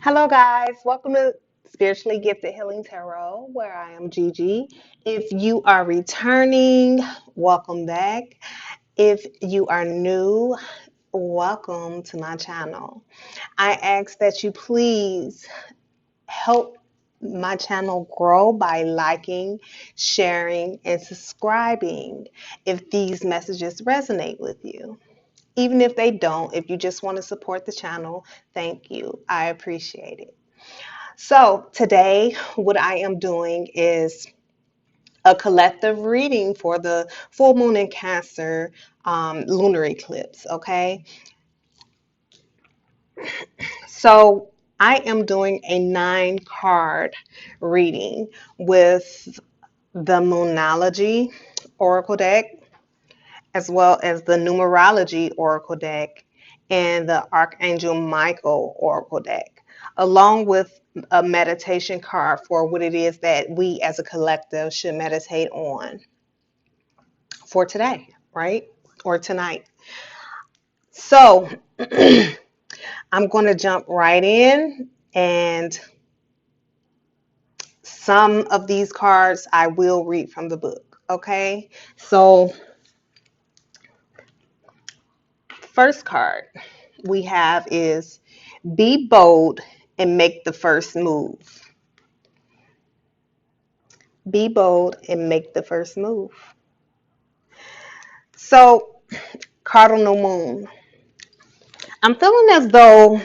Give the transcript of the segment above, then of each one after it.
Hello, guys. Welcome to Spiritually Gifted Healing Tarot, where I am Gigi. If you are returning, welcome back. If you are new, welcome to my channel. I ask that you please help my channel grow by liking, sharing, and subscribing if these messages resonate with you. Even if they don't, if you just want to support the channel, thank you. I appreciate it. So today, what I am doing is a collective reading for the full moon in Cancer lunar eclipse. Okay, so I am doing a 9 card reading with the Moonology Oracle deck, as well as the Numerology Oracle deck and the Archangel Michael Oracle deck, along with a meditation card for what it is that we as a collective should meditate on for today, right? Or tonight. So I'm going to jump right in, and some of these cards I will read from the book. Okay, so first card we have is be bold and make the first move. Be bold and make the first move. So, cardinal moon. I'm feeling as though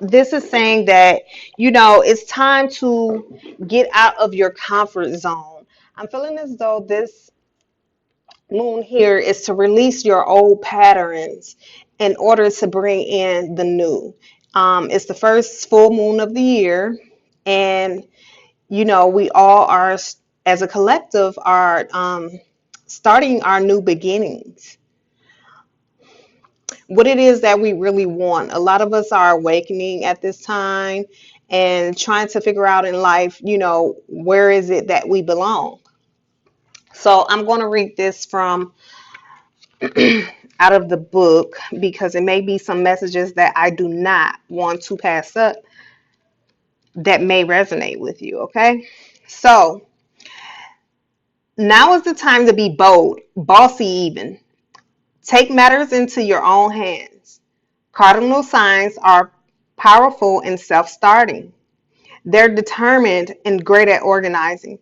this is saying that, it's time to get out of your comfort zone. I'm feeling as though this moon here is to release your old patterns in order to bring in the new. It's the first full moon of the year, and we all are, as a collective, are starting our new beginnings. What it is that we really want. A lot of us are awakening at this time and trying to figure out in life, where is it that we belong. So I'm going to read this from out of the book because it may be some messages that I do not want to pass up that may resonate with you. Okay. So now is the time to be bold, bossy even. Take matters into your own hands. Cardinal signs are powerful and self-starting. They're determined and great at organizing.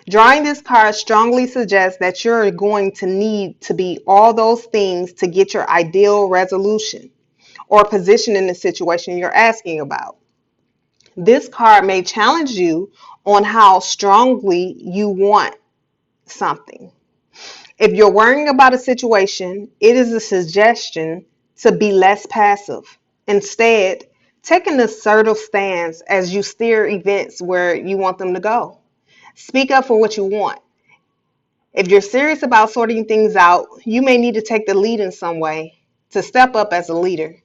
Drawing this card strongly suggests that you're going to need to be all those things to get your ideal resolution or position in the situation you're asking about. This card may challenge you on how strongly you want something. If you're worrying about a situation, it is a suggestion to be less passive. Instead, take an assertive stance as you steer events where you want them to go. Speak up for what you want. If you're serious about sorting things out, you may need to take the lead in some way to step up as a leader.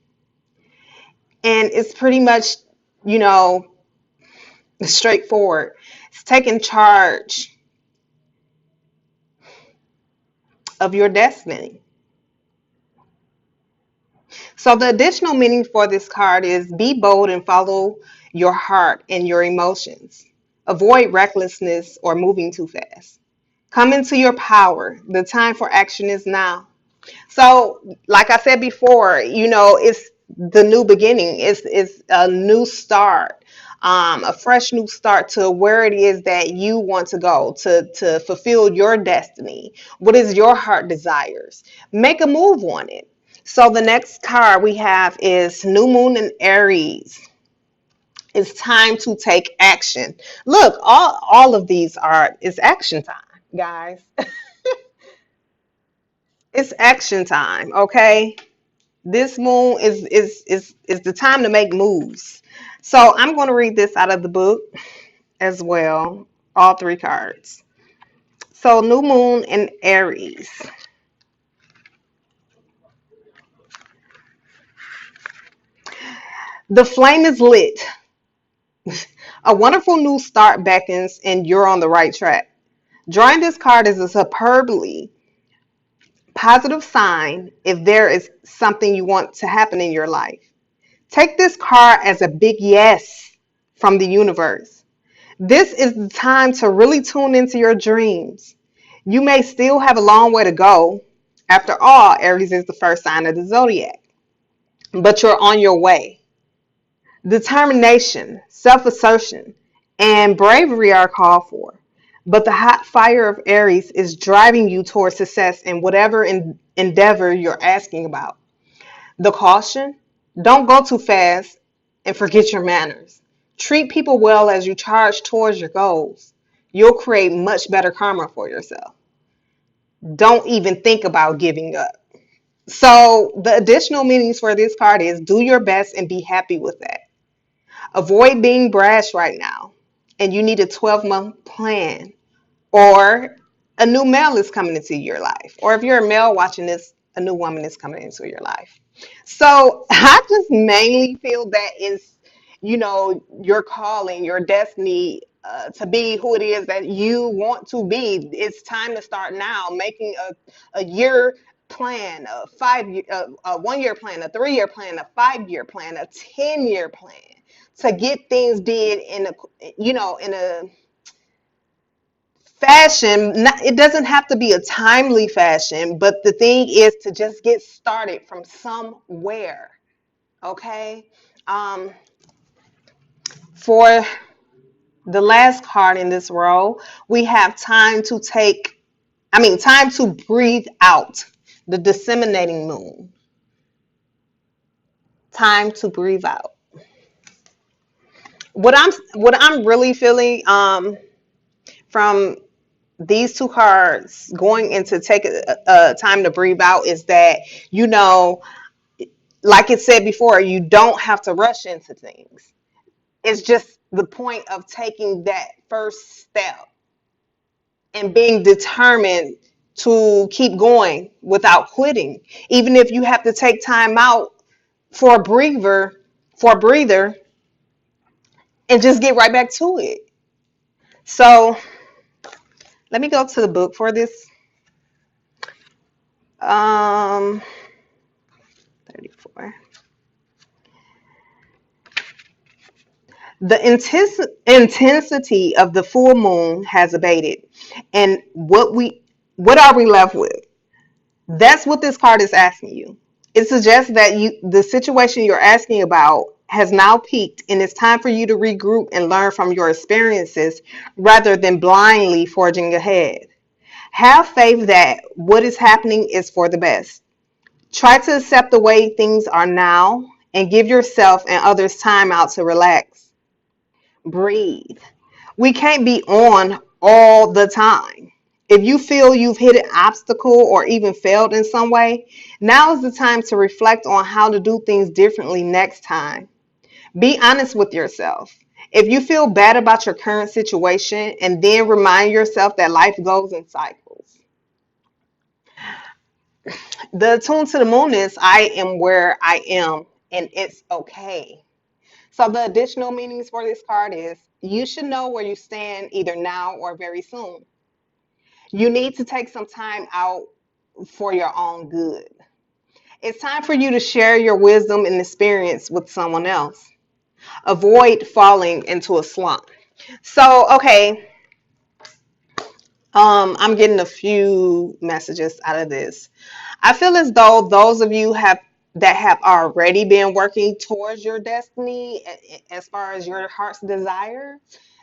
And it's pretty much, you know, straightforward. It's taking charge of your destiny. So the additional meaning for this card is be bold and follow your heart and your emotions. Avoid recklessness or moving too fast. Come into your power. The time for action is now. So, like I said before, it's the new beginning. It's a new start, a fresh new start to where it is that you want to go to fulfill your destiny. What is your heart desires? Make a move on it. So the next card we have is New Moon in Aries. It's time to take action. Look, all of these it's action time, guys. It's action time, okay? This moon is the time to make moves. So I'm going to read this out of the book as well, all 3 cards. So New Moon in Aries. The flame is lit. A wonderful new start beckons and you're on the right track. Drawing this card is a superbly positive sign if there is something you want to happen in your life. Take this card as a big yes from the universe. This is the time to really tune into your dreams. You may still have a long way to go. After all, Aries is the first sign of the zodiac, but you're on your way. Determination, self assertion, and bravery are called for. But the hot fire of Aries is driving you towards success in whatever endeavor you're asking about. The caution, don't go too fast and forget your manners. Treat people well as you charge towards your goals. You'll create much better karma for yourself. Don't even think about giving up. So, the additional meanings for this card is do your best and be happy with that. Avoid being brash right now. And you need a 12-month plan, or a new male is coming into your life. Or if you're a male watching this, a new woman is coming into your life. So I just mainly feel that is, your calling, your destiny, to be who it is that you want to be. It's time to start now, making a year plan, a 5 year, a 1 year plan, a 3 year plan, a 5 year plan, a 10 year plan to get things did in a fashion. It doesn't have to be a timely fashion, but the thing is to just get started from somewhere. Okay. um for the last card in this row, we have time to breathe out. The disseminating moon. Time to breathe out. What I'm really feeling from these two cards going into take a time to breathe out is that, you know like it said before, you don't have to rush into things. It's just the point of taking that first step and being determined to keep going without quitting, even if you have to take time out for a breather, and just get right back to it. So let me go to the book for this. 34. The intensity of the full moon has abated, and what are we left with? That's what this card is asking you. It suggests that the situation you're asking about has now peaked, and it's time for you to regroup and learn from your experiences rather than blindly forging ahead. Have faith that what is happening is for the best. Try to accept the way things are now and give yourself and others time out to relax. Breathe. We can't be on all the time. If you feel you've hit an obstacle or even failed in some way, now is the time to reflect on how to do things differently next time. Be honest with yourself. If you feel bad about your current situation, and then remind yourself that life goes in cycles. The tune to the moon is I am where I am, and it's okay. So the additional meanings for this card is you should know where you stand either now or very soon. You need to take some time out for your own good. It's time for you to share your wisdom and experience with someone else. Avoid falling into a slump. So, okay, I'm getting a few messages out of this. I feel as though those of you that have already been working towards your destiny, as far as your heart's desire,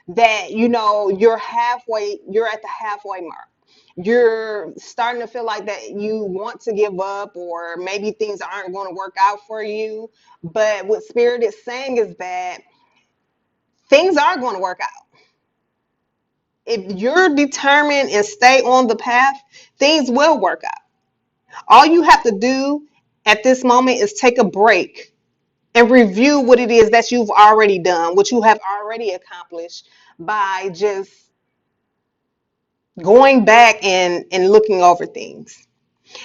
that you're at the halfway mark. You're starting to feel like that you want to give up, or maybe things aren't going to work out for you. But what Spirit is saying is that things are going to work out. If you're determined and stay on the path, things will work out. All you have to do at this moment is take a break and review what it is that you've already done, what you have already accomplished, by just going back and looking over things.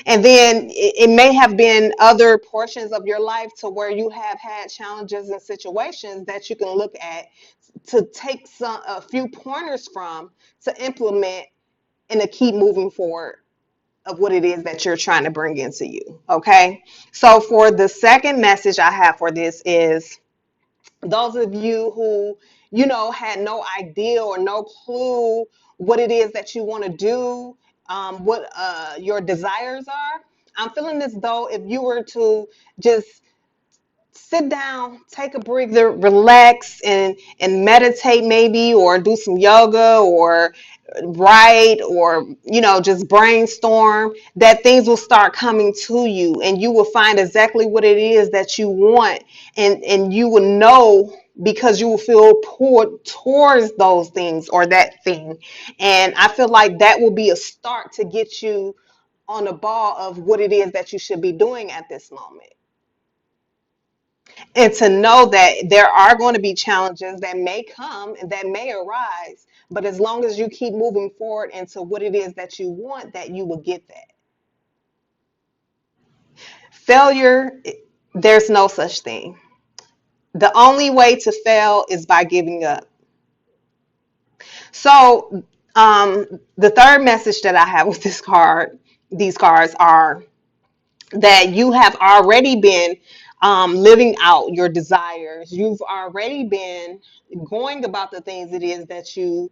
And then it may have been other portions of your life to where you have had challenges and situations that you can look at to take a few pointers from, to implement and to keep moving forward of what it is that you're trying to bring into you. Okay. So for the second message I have for this is those of you who, had no idea or no clue what it is that you want to do, what your desires are. I'm feeling as though if you were to just sit down, take a breather, relax, and meditate maybe, or do some yoga, or write, or just brainstorm, that things will start coming to you, and you will find exactly what it is that you want, and you will know, because you will feel pulled towards those things or that thing. And I feel like that will be a start to get you on the ball of what it is that you should be doing at this moment. And to know that there are going to be challenges that may come and that may arise, but as long as you keep moving forward into what it is that you want, that you will get that. Failure, there's no such thing. The only way to fail is by giving up. So the third message that I have with these cards are that you have already been living out your desires. You've already been going about the things it is that you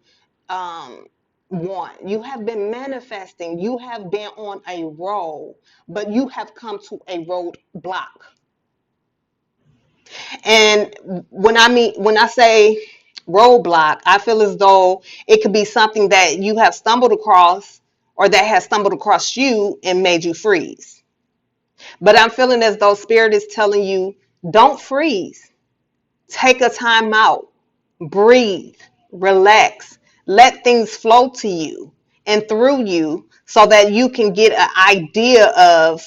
um, want. You have been manifesting. You have been on a roll, but you have come to a roadblock. And when I say roadblock, I feel as though it could be something that you have stumbled across, or that has stumbled across you and made you freeze. But I'm feeling as though Spirit is telling you, don't freeze. Take a time out. Breathe. Relax. Let things flow to you and through you, so that you can get an idea of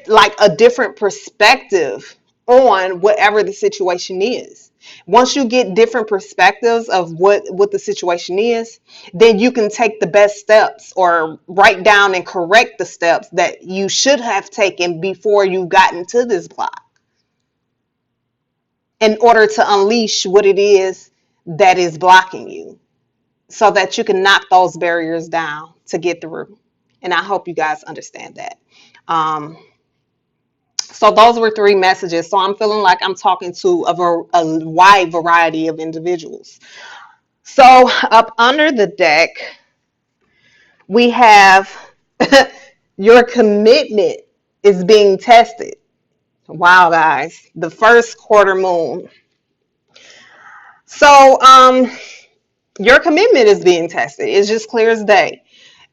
like a different perspective on whatever the situation is. Once you get different perspectives of what the situation is, then you can take the best steps, or write down and correct the steps that you should have taken before you got into this block, in order to unleash what it is that is blocking you, so that you can knock those barriers down to get through. And I hope you guys understand that. So those were three messages. So I'm feeling like I'm talking to a wide variety of individuals. So up under the deck, we have your commitment is being tested. Wow, guys, the first quarter moon. So your commitment is being tested. It's just clear as day.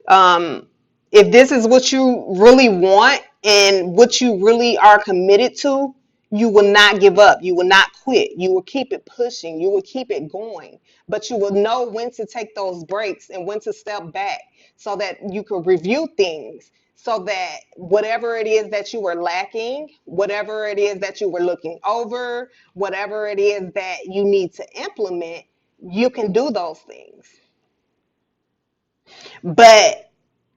Um, if this is what you really want and what you really are committed to, you will not give up. You will not quit. You will keep it pushing. You will keep it going. But you will know when to take those breaks and when to step back, so that you can review things, so that whatever it is that you were lacking, whatever it is that you were looking over, whatever it is that you need to implement, you can do those things. But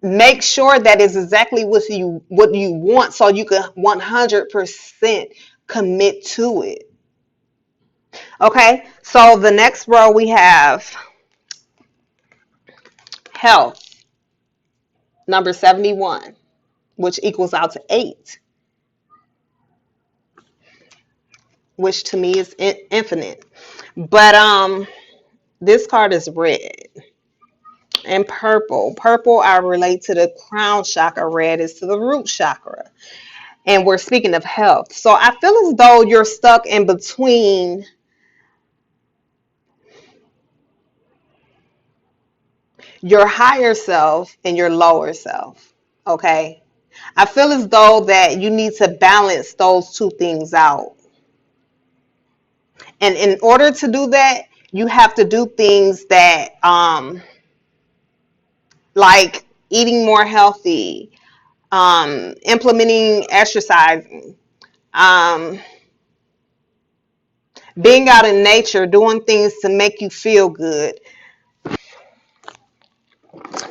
make sure that is exactly what you want, so you can 100% commit to it. Okay, so the next row we have health, number 71, which equals out to 8, which to me is infinite. But this card is red and purple. Purple I relate to the crown chakra. Red is to the root chakra. And we're speaking of health. So I feel as though you're stuck in between your higher self and your lower self. Okay. I feel as though that you need to balance those two things out. And in order to do that, you have to do things that like eating more healthy, implementing exercising, um, being out in nature, doing things to make you feel good.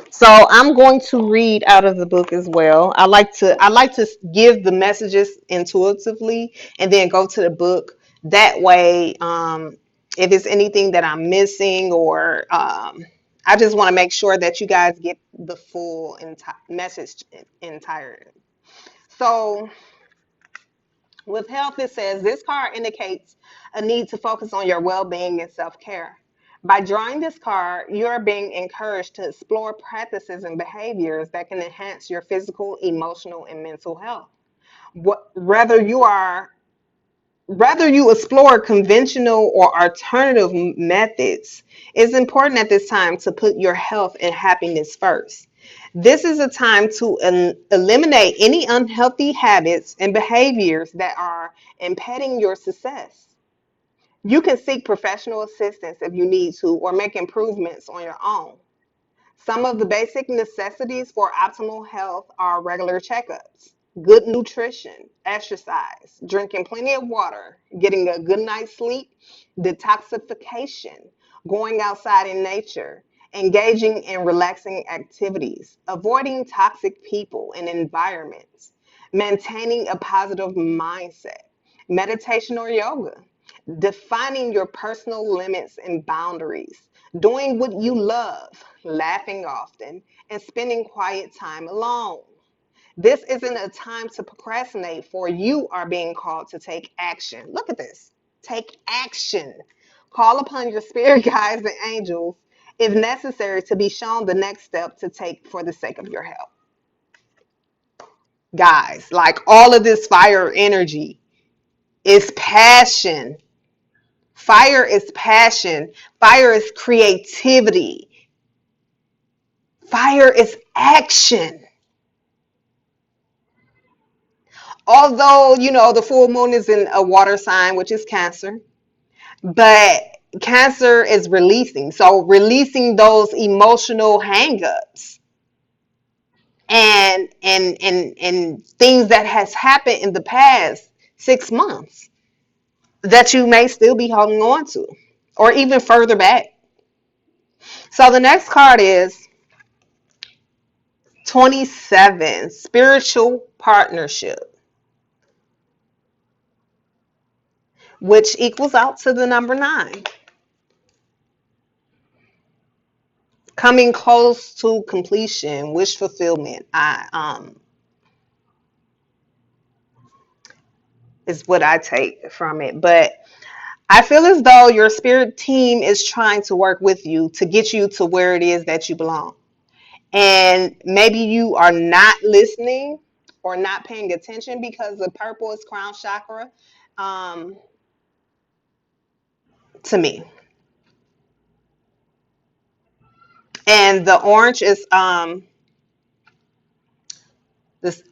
So I'm going to read out of the book as well. I like to give the messages intuitively and then go to the book. That way, if it's anything that I'm missing, or I just want to make sure that you guys get the full message entirely. So with health, it says this card indicates a need to focus on your well-being and self-care. By drawing this card, you're being encouraged to explore practices and behaviors that can enhance your physical, emotional, and mental health. What, whether you explore conventional or alternative methods, it's important at this time to put your health and happiness first. This is a time to eliminate any unhealthy habits and behaviors that are impeding your success. You can seek professional assistance if you need to, or make improvements on your own. Some of the basic necessities for optimal health are regular checkups, good nutrition, exercise, drinking plenty of water, getting a good night's sleep, detoxification, going outside in nature, engaging in relaxing activities, avoiding toxic people and environments, maintaining a positive mindset, meditation or yoga, defining your personal limits and boundaries, doing what you love, laughing often, and spending quiet time alone. This isn't a time to procrastinate, for you are being called to take action. Look at this. Take action. Call upon your spirit guides and angels if necessary to be shown the next step to take for the sake of your health. Guys, like all of this fire energy is passion. Fire is passion. Fire is creativity. Fire is action. Although, the full moon is in a water sign, which is Cancer, but Cancer is releasing. So releasing those emotional hangups and things that has happened in the past 6 months that you may still be holding on to, or even further back. So the next card is 27, spiritual partnership, which equals out to the number 9. Coming close to completion, wish fulfillment. Is what I take from it. But I feel as though your spirit team is trying to work with you to get you to where it is that you belong. And maybe you are not listening or not paying attention, because the purple is crown chakra, to me. And the orange is the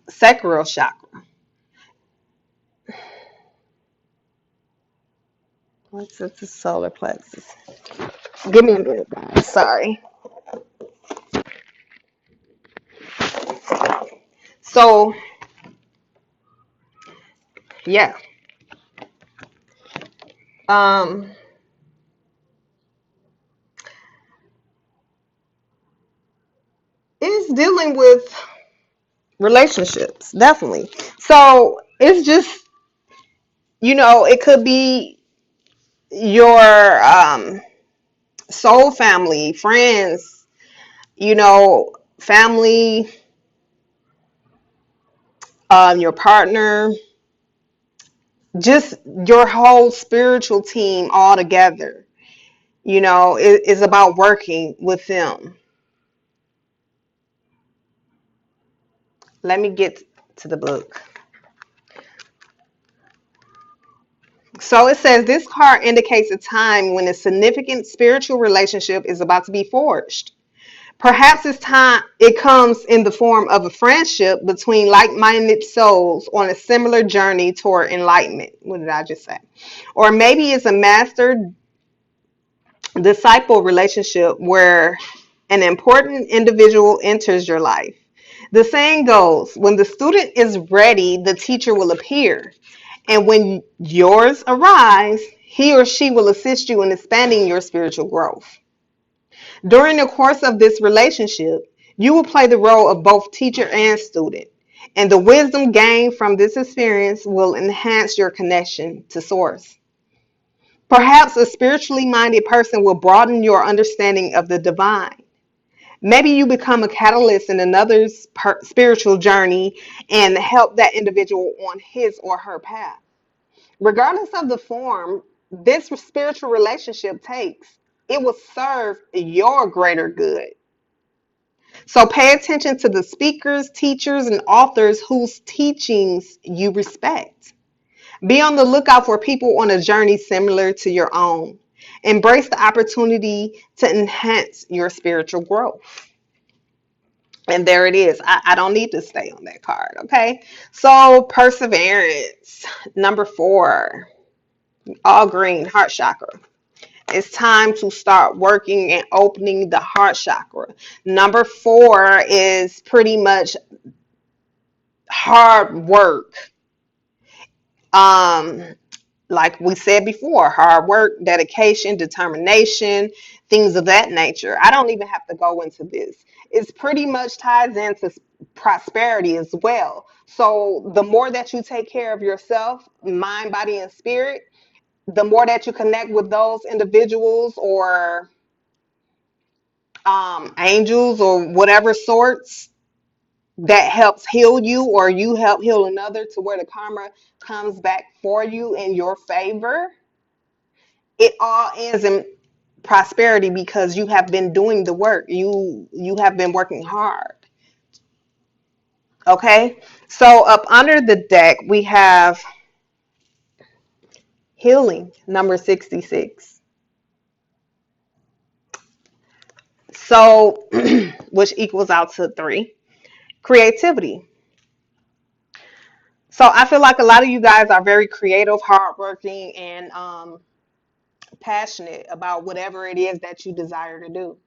sacral chakra. What's it? The solar plexus. Give me a minute, guys. Sorry. So, yeah. Um, it's dealing with relationships, definitely. So it's just, it could be your soul family, friends, family, your partner, just your whole spiritual team all together. It is about working with them. Let me get to the book. So it says this card indicates a time when a significant spiritual relationship is about to be forged. Perhaps it comes in the form of a friendship between like-minded souls on a similar journey toward enlightenment. What did I just say? Or maybe it's a master disciple relationship where an important individual enters your life. The saying goes, when the student is ready, the teacher will appear. And when yours arrives, he or she will assist you in expanding your spiritual growth. During the course of this relationship, you will play the role of both teacher and student, and the wisdom gained from this experience will enhance your connection to Source. Perhaps a spiritually minded person will broaden your understanding of the divine, Maybe you become a catalyst in another's spiritual journey and help that individual on his or her path. Regardless of the form this spiritual relationship takes, it will serve your greater good. So pay attention to the speakers, teachers, and authors whose teachings you respect. Be on the lookout for people on a journey similar to your own. Embrace the opportunity to enhance your spiritual growth. And there it is. I don't need to stay on that card. Okay. So, perseverance, number 4, all green, heart chakra. It's time to start working and opening the heart chakra. Number 4 is pretty much hard work. Um, like we said before, hard work, dedication, determination, things of that nature. I don't even have to go into this. It's pretty much ties into prosperity as well. So the more that you take care of yourself, mind, body, and spirit, the more that you connect with those individuals or angels or whatever sorts that helps heal you, or you help heal another to where the karma comes back for you in your favor, it all ends in prosperity because you have been doing the work. You have been working hard. Okay, so up under the deck we have healing, number 66. So which equals out to 3. Creativity. So I feel like a lot of you guys are very creative, hardworking, and passionate about whatever it is that you desire to do.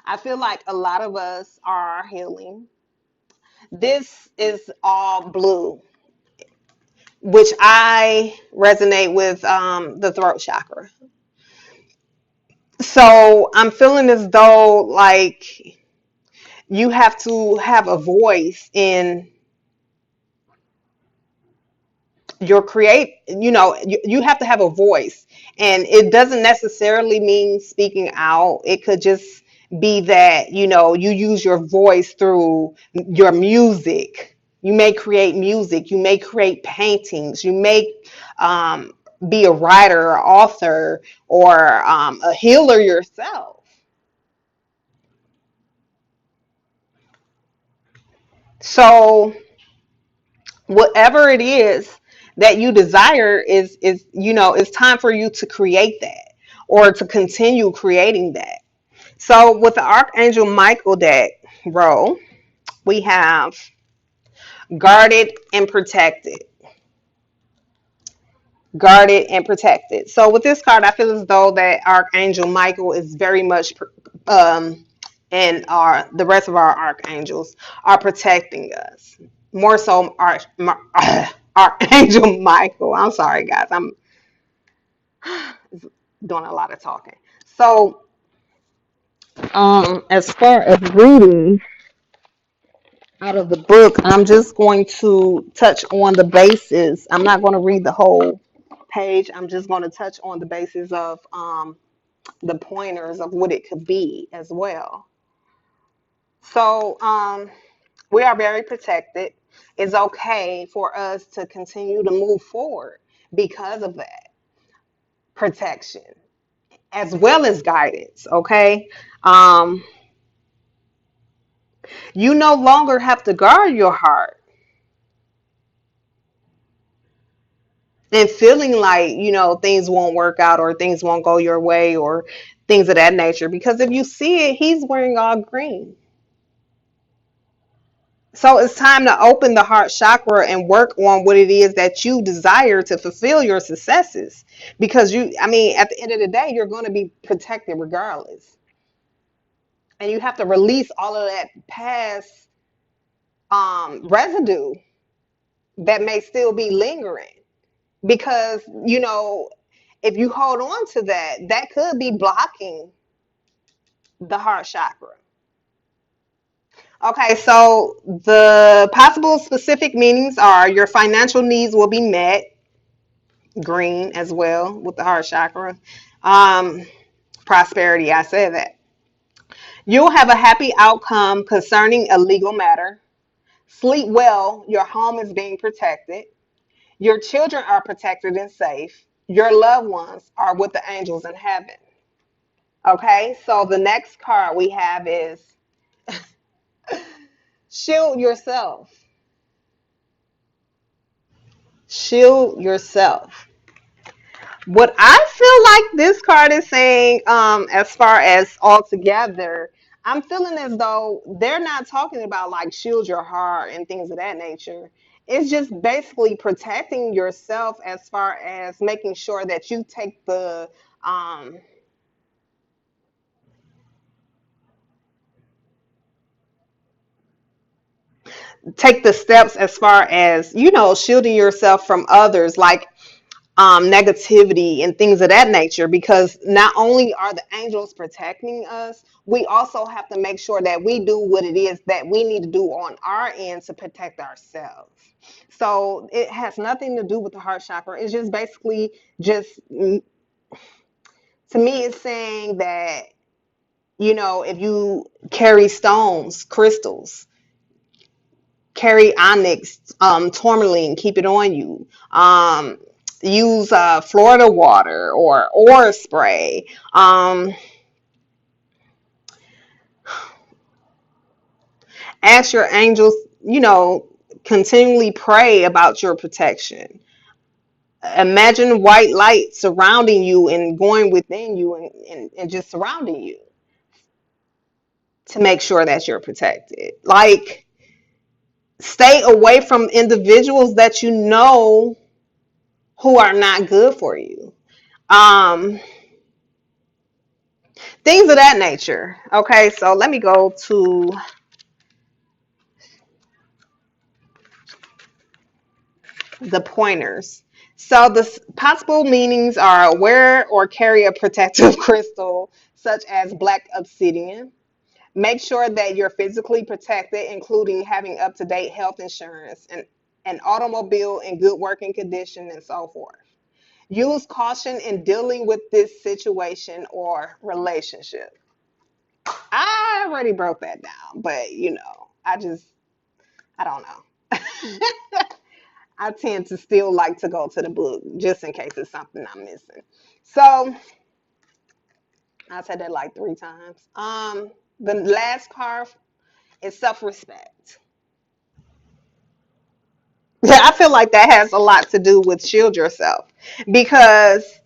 I feel like a lot of us are healing. This is all blue, which I resonate with the throat chakra. So I'm feeling as though like you have to have a voice in your you have to have a voice, and it doesn't necessarily mean speaking out. It could just be that you use your voice through your music. You may create music, you may create paintings, you may be a writer or author or a healer yourself. So whatever it is that you desire is it's time for you to create that or to continue creating that. So with the Archangel Michael deck row, we have guarded and protected. Guarded and protected. So with this card, I feel as though that Archangel Michael is very much and the rest of our archangels are protecting us. More so Archangel Michael. I'm sorry guys. I'm doing a lot of talking. So as far as reading out of the book, I'm just going to touch on the bases. I'm not going to read the whole page. I'm just going to touch on the basis of the pointers of what it could be as well. So we are very protected. It's okay for us to continue to move forward because of that protection as well as guidance. Okay. Um, you no longer have to guard your heart and feeling like, things won't work out or things won't go your way or things of that nature. Because if you see it, he's wearing all green. So it's time to open the heart chakra and work on what it is that you desire to fulfill your successes. Because at the end of the day, you're going to be protected regardless. And you have to release all of that past residue that may still be lingering. Because, if you hold on to that, that could be blocking the heart chakra. Okay, so the possible specific meanings are your financial needs will be met, green as well with the heart chakra. Um, Prosperity, I said that. You'll have a happy outcome concerning a legal matter. Sleep well, your home is being protected. Your children are protected and safe. Your loved ones are with the angels in heaven. Okay, so the next card we have is shield yourself. Shield yourself. What I feel like this card is saying, as far as altogether, I'm feeling as though they're not talking about like shield your heart and things of that nature. It's just basically protecting yourself as far as making sure that you um, take the steps as far as shielding yourself from others, like negativity and things of that nature, because not only are the angels protecting us, we also have to make sure that we do what it is that we need to do on our end to protect ourselves. So it has nothing to do with the heart chakra. It's just basically just, to me, it's saying that, if you carry stones, crystals, carry onyx, tourmaline, keep it on you. Use Florida water or aura spray. Ask your angels, continually pray about your protection. Imagine white light surrounding you and going within you, and just surrounding you to make sure that you're protected. Like, stay away from individuals that you know who are not good for you. Um, Things of that nature. Okay, so let me go to the pointers. So the possible meanings are wear or carry a protective crystal such as black obsidian. Make sure that you're physically protected, including having up-to-date health insurance and an automobile in good working condition and so forth. Use caution in dealing with this situation or relationship. I already broke that down, but I don't know. I tend to still like to go to the book just in case it's something I'm missing. So I said that like 3 times. The last card is self-respect. Yeah, I feel like that has a lot to do with shield yourself, because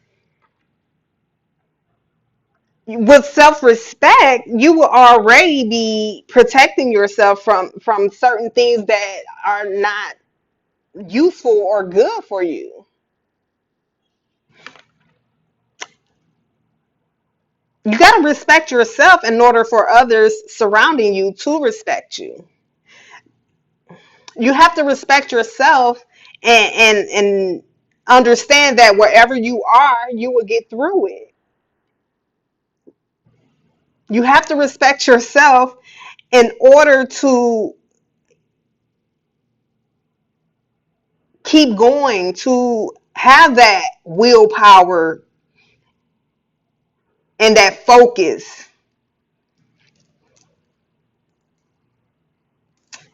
with self-respect, you will already be protecting yourself from certain things that are not useful or good for you. You got to respect yourself in order for others surrounding you to respect you. You have to respect yourself, and understand that wherever you are, you will get through it. You have to respect yourself in order to keep going, to have that willpower and that focus.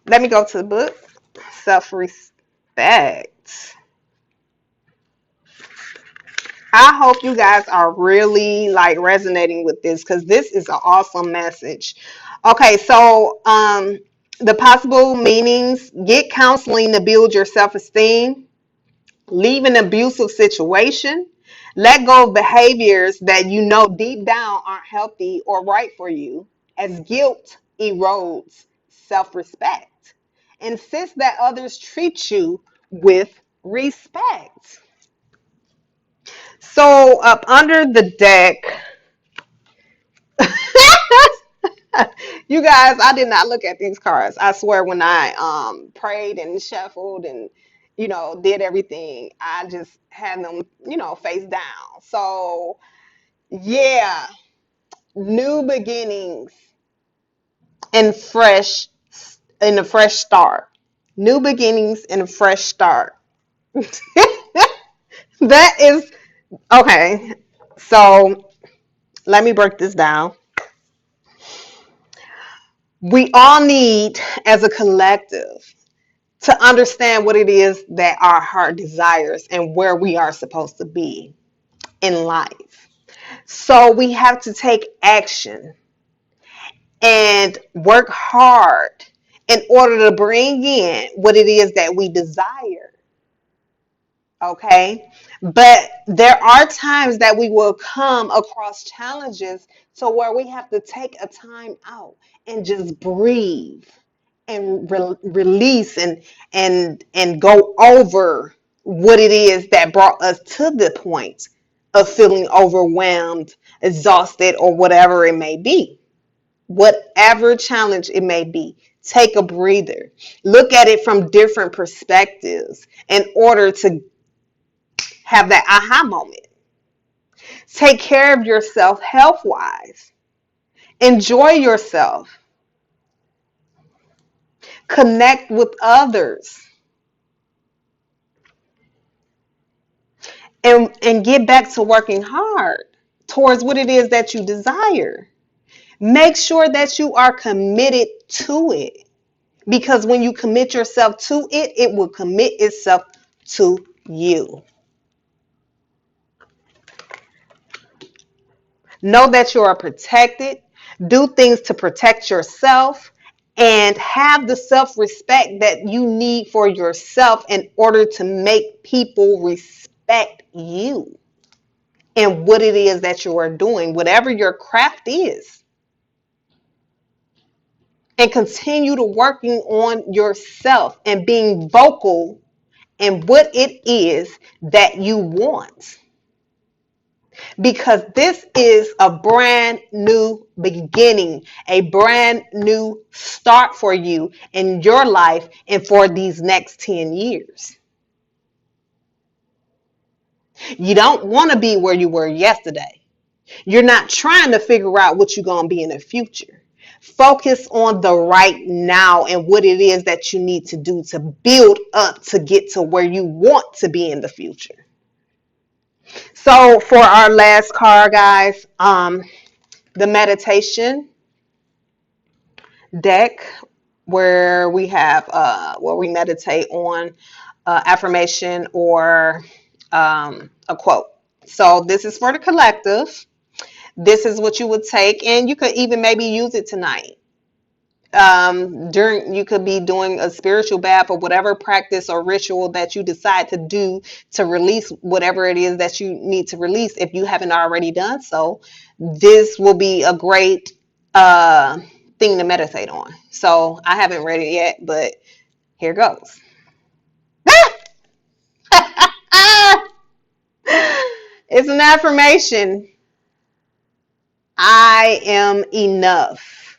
Let me go to the book. Self-respect. I hope you guys are really like resonating with this, because this is an awesome message. Okay, so the possible meanings: get counseling to build your self-esteem, leave an abusive situation, let go of behaviors that you know deep down aren't healthy or right for you, as guilt erodes self-respect. Insist that others treat you with respect. So up under the deck, you guys, I did not look at these cards. I swear, when I prayed and shuffled and did everything, I just had them face down. So yeah, new beginnings and fresh and a fresh start. New beginnings and a fresh start. That is okay. So let me break this down. We all need, as a collective, to understand what it is that our heart desires and where we are supposed to be in life. So we have to take action and work hard in order to bring in what it is that we desire. Okay. But there are times that we will come across challenges to where we have to take a time out and just breathe and release and go over what it is that brought us to the point of feeling overwhelmed, exhausted, or whatever it may be. Whatever challenge it may be, take a breather. Look at it from different perspectives in order to have that aha moment. Take care of yourself health wise. Enjoy yourself. Connect with others. And get back to working hard towards what it is that you desire. Make sure that you are committed to it. Because when you commit yourself to it, it will commit itself to you. Know that you are protected. Do things to protect yourself and have the self-respect that you need for yourself in order to make people respect you and what it is that you are doing, whatever your craft is. And continue to working on yourself and being vocal in what it is that you want. Because this is a brand new beginning, a brand new start for you in your life and for these next 10 years. You don't want to be where you were yesterday. You're not trying to figure out what you're going to be in the future. Focus on the right now and what it is that you need to do to build up to get to where you want to be in the future. So for our last card, guys, the meditation deck, where we have where we meditate on affirmation or a quote. So this is for the collective. This is what you would take, and you could even maybe use it tonight. During, you could be doing a spiritual bath or whatever practice or ritual that you decide to do to release whatever it is that you need to release. If you haven't already done so, this will be a great thing to meditate on. So I haven't read it yet, but here goes. It's an affirmation. I am enough.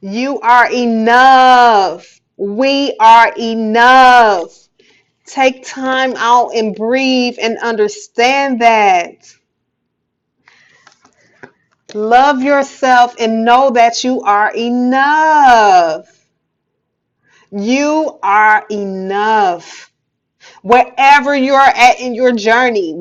You are enough. We are enough. Take time out and breathe and understand that. Love yourself and know that you are enough. You are enough. Wherever you are at in your journey,